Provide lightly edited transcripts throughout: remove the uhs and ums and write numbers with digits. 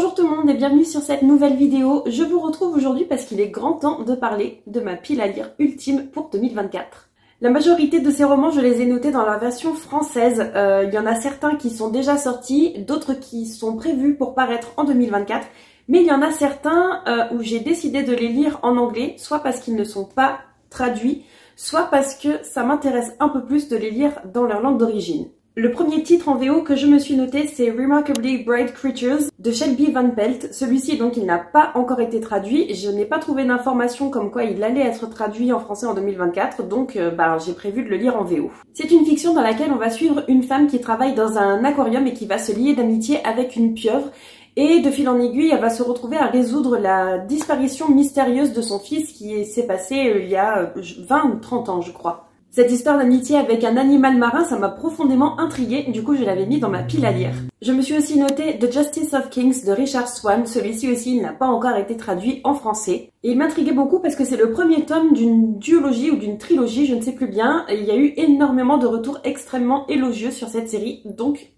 Bonjour tout le monde et bienvenue sur cette nouvelle vidéo. Je vous retrouve aujourd'hui parce qu'il est grand temps de parler de ma pile à lire ultime pour 2024. La majorité de ces romans, je les ai notés dans la version française. Il y en a certains qui sont déjà sortis, d'autres qui sont prévus pour paraître en 2024. Mais il y en a certains où j'ai décidé de les lire en anglais, soit parce qu'ils ne sont pas traduits, soit parce que ça m'intéresse un peu plus de les lire dans leur langue d'origine. Le premier titre en VO que je me suis noté, c'est Remarkably Bright Creatures de Shelby Van Pelt. Celui-ci, donc, il n'a pas encore été traduit. Je n'ai pas trouvé d'informations comme quoi il allait être traduit en français en 2024, donc j'ai prévu de le lire en VO. C'est une fiction dans laquelle on va suivre une femme qui travaille dans un aquarium et qui va se lier d'amitié avec une pieuvre. Et de fil en aiguille, elle va se retrouver à résoudre la disparition mystérieuse de son fils qui s'est passée il y a 20 ou 30 ans, je crois. Cette histoire d'amitié avec un animal marin, ça m'a profondément intriguée, du coup je l'avais mis dans ma pile à lire. Je me suis aussi noté The Justice of Kings de Richard Swan, celui-ci aussi il n'a pas encore été traduit en français. Et il m'intriguait beaucoup parce que c'est le premier tome d'une duologie ou d'une trilogie, je ne sais plus bien, et il y a eu énormément de retours extrêmement élogieux sur cette série, donc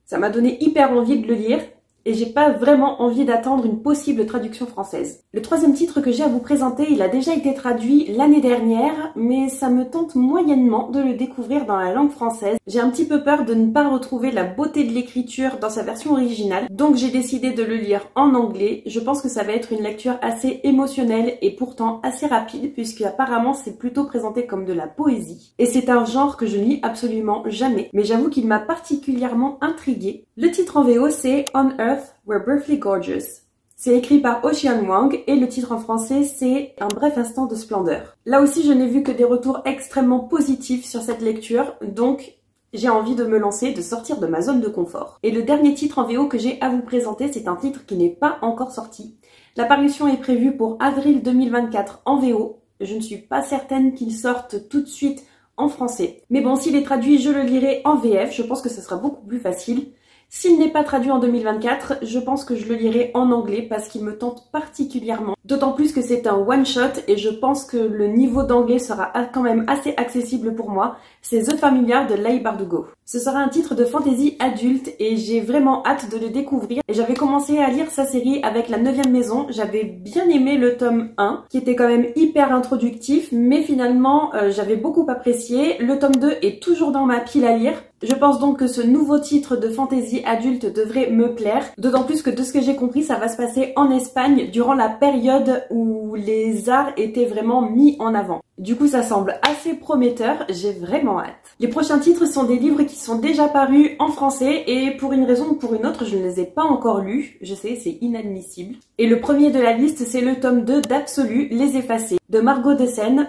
ça m'a donné hyper envie de le lire. Et j'ai pas vraiment envie d'attendre une possible traduction française. Le troisième titre que j'ai à vous présenter, il a déjà été traduit l'année dernière, mais ça me tente moyennement de le découvrir dans la langue française. J'ai un petit peu peur de ne pas retrouver la beauté de l'écriture dans sa version originale, donc j'ai décidé de le lire en anglais. Je pense que ça va être une lecture assez émotionnelle et pourtant assez rapide, puisque apparemment c'est plutôt présenté comme de la poésie. Et c'est un genre que je lis absolument jamais, mais j'avoue qu'il m'a particulièrement intriguée. Le titre en VO c'est On Earth We're Briefly Gorgeous. C'est écrit par Ocean Wang et le titre en français c'est Un bref instant de splendeur. Là aussi je n'ai vu que des retours extrêmement positifs sur cette lecture, donc j'ai envie de me lancer, de sortir de ma zone de confort. Et le dernier titre en VO que j'ai à vous présenter, c'est un titre qui n'est pas encore sorti. La parution est prévue pour avril 2024 en VO. Je ne suis pas certaine qu'il sorte tout de suite en français. Mais bon, s'il est traduit, je le lirai en VF, je pense que ce sera beaucoup plus facile. S'il n'est pas traduit en 2024, je pense que je le lirai en anglais parce qu'il me tente particulièrement. D'autant plus que c'est un one-shot et je pense que le niveau d'anglais sera quand même assez accessible pour moi. C'est The Familiar de Leigh Bardugo. Ce sera un titre de fantasy adulte et j'ai vraiment hâte de le découvrir. Et j'avais commencé à lire sa série avec La 9e maison. J'avais bien aimé le tome 1 qui était quand même hyper introductif, mais finalement j'avais beaucoup apprécié. Le tome 2 est toujours dans ma pile à lire. Je pense donc que ce nouveau titre de fantasy adulte devrait me plaire, d'autant plus que de ce que j'ai compris, ça va se passer en Espagne durant la période où les arts étaient vraiment mis en avant. Du coup, ça semble assez prometteur, j'ai vraiment hâte. Les prochains titres sont des livres qui sont déjà parus en français et pour une raison ou pour une autre, je ne les ai pas encore lus. Je sais, c'est inadmissible. Et le premier de la liste, c'est le tome 2 d'Absolu, Les Effacés, de Margot Dessen.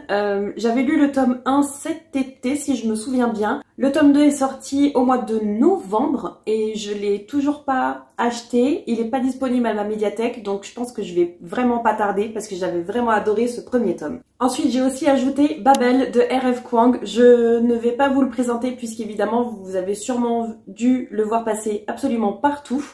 J'avais lu le tome 1 cet été, si je me souviens bien. Le tome 2 est sorti au mois de novembre et je l'ai toujours pas acheté. Il n'est pas disponible à ma médiathèque, donc je pense que je vais vraiment pas tarder parce que j'avais vraiment adoré ce premier tome. Ensuite, j'ai aussi ajouté Babel de R.F. Kuang. Je ne vais pas vous le présenter puisqu'évidemment, vous avez sûrement dû le voir passer absolument partout.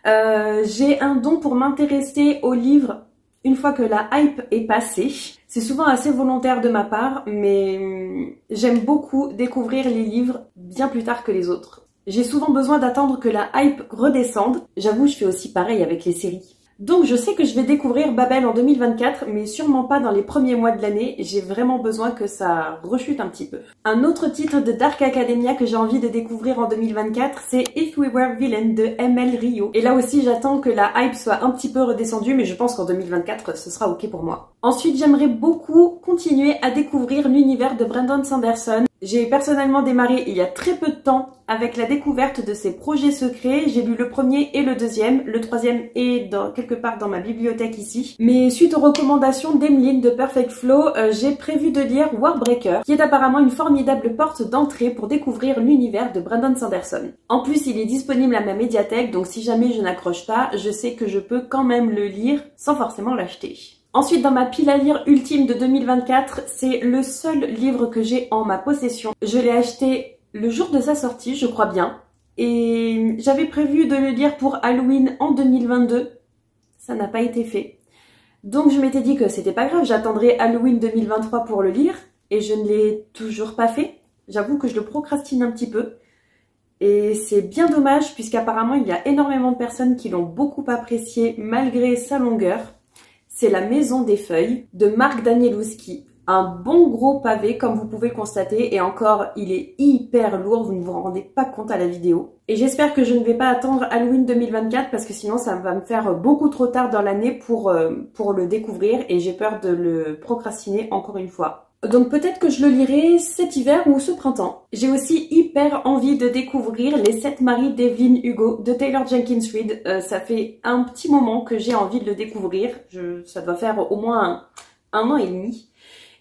J'ai un don pour m'intéresser aux livres une fois que la hype est passée. C'est souvent assez volontaire de ma part, mais j'aime beaucoup découvrir les livres bien plus tard que les autres. J'ai souvent besoin d'attendre que la hype redescende. J'avoue, je fais aussi pareil avec les séries. Donc je sais que je vais découvrir Babel en 2024, mais sûrement pas dans les premiers mois de l'année. J'ai vraiment besoin que ça rechute un petit peu. Un autre titre de Dark Academia que j'ai envie de découvrir en 2024, c'est If We Were Villain de M.L. Rio. Et là aussi, j'attends que la hype soit un petit peu redescendue, mais je pense qu'en 2024, ce sera ok pour moi. Ensuite, j'aimerais beaucoup continuer à découvrir l'univers de Brandon Sanderson. J'ai personnellement démarré il y a très peu de temps avec la découverte de ses projets secrets. J'ai lu le premier et le deuxième. Le troisième est quelque part dans ma bibliothèque ici. Mais suite aux recommandations d'Emeline de Perfect Flow, j'ai prévu de lire Warbreaker, qui est apparemment une formidable porte d'entrée pour découvrir l'univers de Brandon Sanderson. En plus, il est disponible à ma médiathèque, donc si jamais je n'accroche pas, je sais que je peux quand même le lire sans forcément l'acheter. Ensuite, dans ma pile à lire ultime de 2024, c'est le seul livre que j'ai en ma possession. Je l'ai acheté le jour de sa sortie, je crois bien. Et j'avais prévu de le lire pour Halloween en 2022. Ça n'a pas été fait. Donc je m'étais dit que c'était pas grave, j'attendrai Halloween 2023 pour le lire. Et je ne l'ai toujours pas fait. J'avoue que je le procrastine un petit peu. Et c'est bien dommage puisqu'apparemment il y a énormément de personnes qui l'ont beaucoup apprécié malgré sa longueur. C'est La Maison des Feuilles de Marc Danielewski. Un bon gros pavé comme vous pouvez le constater et encore il est hyper lourd, vous ne vous rendez pas compte à la vidéo. Et j'espère que je ne vais pas attendre Halloween 2024 parce que sinon ça va me faire beaucoup trop tard dans l'année pour le découvrir et j'ai peur de le procrastiner encore une fois. Donc peut-être que je le lirai cet hiver ou ce printemps. J'ai aussi hyper envie de découvrir Les 7 maris d'Evelyn Hugo de Taylor Jenkins Reid. Ça fait un petit moment que j'ai envie de le découvrir. Ça doit faire au moins un an et demi.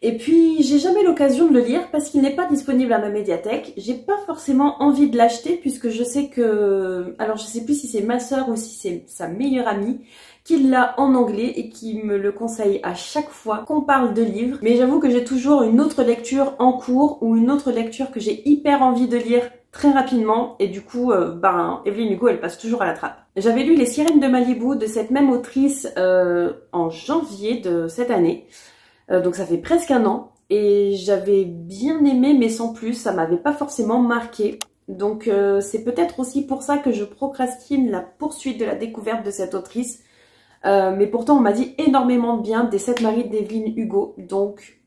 Et puis, j'ai jamais l'occasion de le lire parce qu'il n'est pas disponible à ma médiathèque. J'ai pas forcément envie de l'acheter puisque je sais que... Alors, je sais plus si c'est ma sœur ou si c'est sa meilleure amie qui l'a en anglais et qui me le conseille à chaque fois qu'on parle de livres. Mais j'avoue que j'ai toujours une autre lecture en cours ou une autre lecture que j'ai hyper envie de lire très rapidement et du coup, Evelyn Hugo, elle passe toujours à la trappe. J'avais lu Les Sirènes de Malibu de cette même autrice en janvier de cette année. Donc ça fait presque un an et j'avais bien aimé mais sans plus, ça m'avait pas forcément marqué. Donc c'est peut-être aussi pour ça que je procrastine la poursuite de la découverte de cette autrice. Mais pourtant on m'a dit énormément de bien des 7 maris d'Evelyn Hugo, donc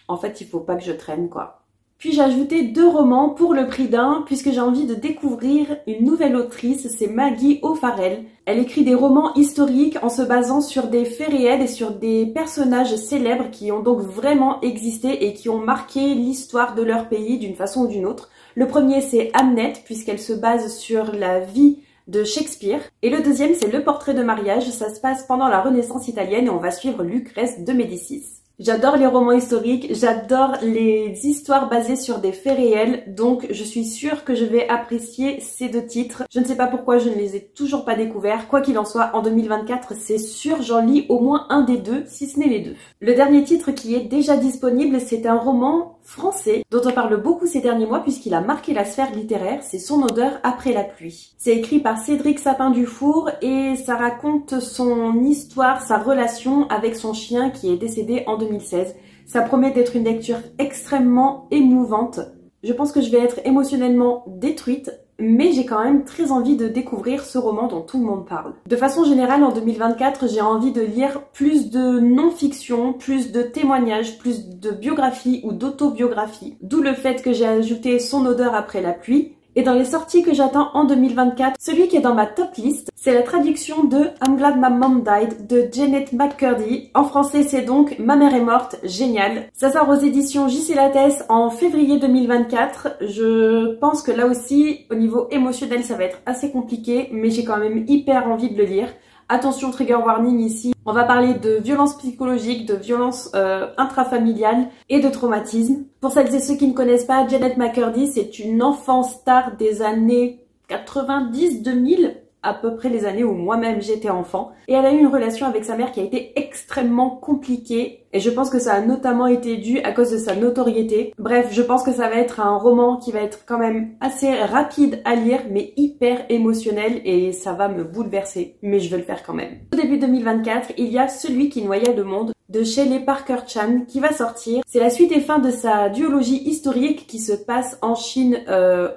en fait il faut pas que je traîne quoi. Puis j'ai ajouté 2 romans pour le prix d'un, puisque j'ai envie de découvrir une nouvelle autrice, c'est Maggie O'Farrell. Elle écrit des romans historiques en se basant sur des faits réels et sur des personnages célèbres qui ont donc vraiment existé et qui ont marqué l'histoire de leur pays d'une façon ou d'une autre. Le premier c'est Hamnet, puisqu'elle se base sur la vie de Shakespeare. Et le deuxième c'est Le Portrait de mariage, ça se passe pendant la Renaissance italienne et on va suivre Lucrèce de Médicis. J'adore les romans historiques, j'adore les histoires basées sur des faits réels, donc je suis sûre que je vais apprécier ces 2 titres. Je ne sais pas pourquoi je ne les ai toujours pas découverts. Quoi qu'il en soit, en 2024, c'est sûr, j'en lis au moins un des 2, si ce n'est les 2. Le dernier titre qui est déjà disponible, c'est un roman français dont on parle beaucoup ces derniers mois puisqu'il a marqué la sphère littéraire, c'est Son odeur après la pluie. C'est écrit par Cédric Sapin-Dufour et ça raconte son histoire, sa relation avec son chien qui est décédé en 2016. Ça promet d'être une lecture extrêmement émouvante. Je pense que je vais être émotionnellement détruite, mais j'ai quand même très envie de découvrir ce roman dont tout le monde parle. De façon générale, en 2024, j'ai envie de lire plus de non-fiction, plus de témoignages, plus de biographies ou d'autobiographies. D'où le fait que j'ai ajouté Son odeur après la pluie. Et dans les sorties que j'attends en 2024, celui qui est dans ma top list, c'est la traduction de I'm Glad My Mom Died de Janet McCurdy. En français, c'est donc Ma mère est morte, génial. Ça sort aux éditions J.C. Lattès en février 2024. Je pense que là aussi, au niveau émotionnel, ça va être assez compliqué, mais j'ai quand même hyper envie de le lire. Attention, trigger warning ici. On va parler de violence psychologique, de violence intrafamiliale et de traumatisme. Pour celles et ceux qui ne connaissent pas, Janet McCurdy, c'est une enfant star des années 90-2000, à peu près les années où moi-même j'étais enfant. Et elle a eu une relation avec sa mère qui a été extrêmement compliquée. Et je pense que ça a notamment été dû à cause de sa notoriété. Bref, je pense que ça va être un roman qui va être quand même assez rapide à lire, mais hyper émotionnel et ça va me bouleverser. Mais je vais le faire quand même. Au début 2024, il y a Celui qui noya le monde de Shelley Parker Chan qui va sortir. C'est la suite et fin de sa duologie historique qui se passe en Chine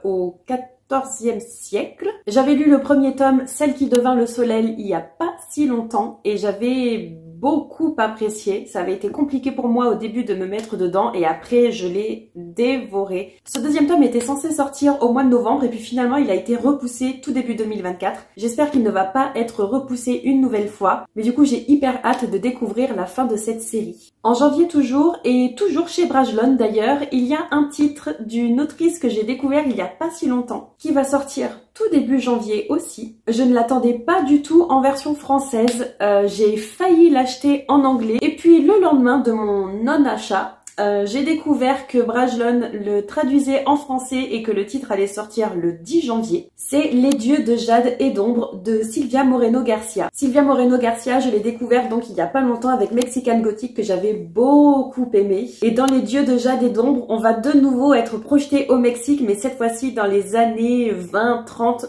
au 14e siècle. J'avais lu le premier tome, Celle qui devint le soleil, il y a pas si longtemps et j'avais beaucoup apprécié. Ça avait été compliqué pour moi au début de me mettre dedans et après je l'ai dévoré. Ce deuxième tome était censé sortir au mois de novembre et puis finalement il a été repoussé tout début 2024. J'espère qu'il ne va pas être repoussé une nouvelle fois, mais du coup j'ai hyper hâte de découvrir la fin de cette série. En janvier toujours, et toujours chez Brajlon d'ailleurs, il y a un titre d'une autrice que j'ai découvert il y a pas si longtemps, qui va sortir tout début janvier aussi. Je ne l'attendais pas du tout en version française, j'ai failli l'acheter en anglais, et puis le lendemain de mon non-achat, j'ai découvert que Brajlon le traduisait en français et que le titre allait sortir le 10 janvier. C'est Les dieux de jade et d'ombre de Silvia Moreno Garcia. Silvia Moreno Garcia, je l'ai découvert donc il y a pas longtemps avec Mexican Gothic que j'avais beaucoup aimé. Et dans Les dieux de jade et d'ombre, on va de nouveau être projeté au Mexique, mais cette fois-ci dans les années 20-30,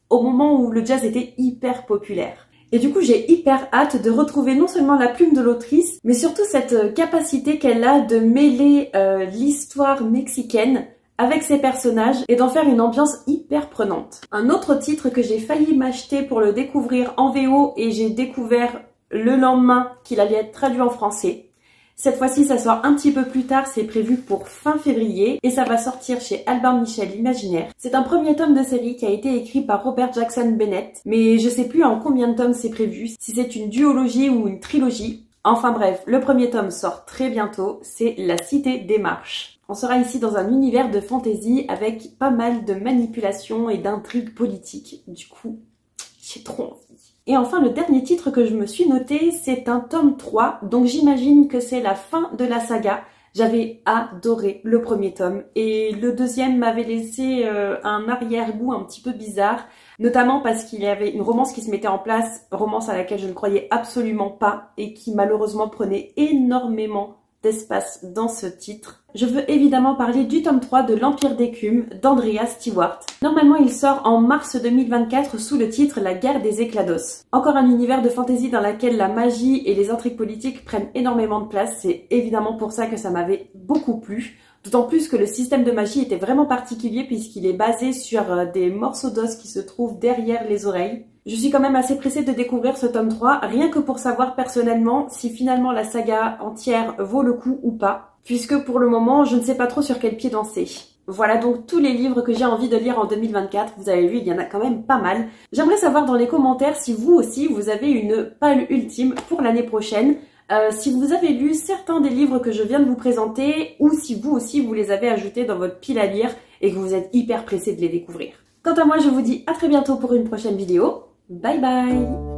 au moment où le jazz était hyper populaire. Et du coup, j'ai hyper hâte de retrouver non seulement la plume de l'autrice, mais surtout cette capacité qu'elle a de mêler l'histoire mexicaine avec ses personnages et d'en faire une ambiance hyper prenante. Un autre titre que j'ai failli m'acheter pour le découvrir en VO et j'ai découvert le lendemain qu'il allait être traduit en français. Cette fois-ci, ça sort un petit peu plus tard, c'est prévu pour fin février et ça va sortir chez Albin Michel Imaginaire. C'est un premier tome de série qui a été écrit par Robert Jackson Bennett, mais je sais plus en combien de tomes c'est prévu, si c'est une duologie ou une trilogie. Enfin bref, le premier tome sort très bientôt, c'est La Cité des Marches. On sera ici dans un univers de fantasy avec pas mal de manipulations et d'intrigues politiques. Du coup, j'ai trop envie. Et enfin, le dernier titre que je me suis noté, c'est un tome 3, donc j'imagine que c'est la fin de la saga. J'avais adoré le premier tome et le deuxième m'avait laissé un arrière-goût un petit peu bizarre, notamment parce qu'il y avait une romance qui se mettait en place, romance à laquelle je ne croyais absolument pas et qui malheureusement prenait énormément d'espace dans ce titre. Je veux évidemment parler du tome 3 de l'Empire d'écume d'Andrea Stewart. Normalement, il sort en mars 2024 sous le titre La guerre des éclados. Encore un univers de fantasy dans lequel la magie et les intrigues politiques prennent énormément de place. C'est évidemment pour ça que ça m'avait beaucoup plu. D'autant plus que le système de magie était vraiment particulier puisqu'il est basé sur des morceaux d'os qui se trouvent derrière les oreilles. Je suis quand même assez pressée de découvrir ce tome 3, rien que pour savoir personnellement si finalement la saga entière vaut le coup ou pas, puisque pour le moment, je ne sais pas trop sur quel pied danser. Voilà donc tous les livres que j'ai envie de lire en 2024, vous avez vu, il y en a quand même pas mal. J'aimerais savoir dans les commentaires si vous aussi, vous avez une palle ultime pour l'année prochaine, si vous avez lu certains des livres que je viens de vous présenter, ou si vous aussi, vous les avez ajoutés dans votre pile à lire et que vous êtes hyper pressé de les découvrir. Quant à moi, je vous dis à très bientôt pour une prochaine vidéo. Bye bye!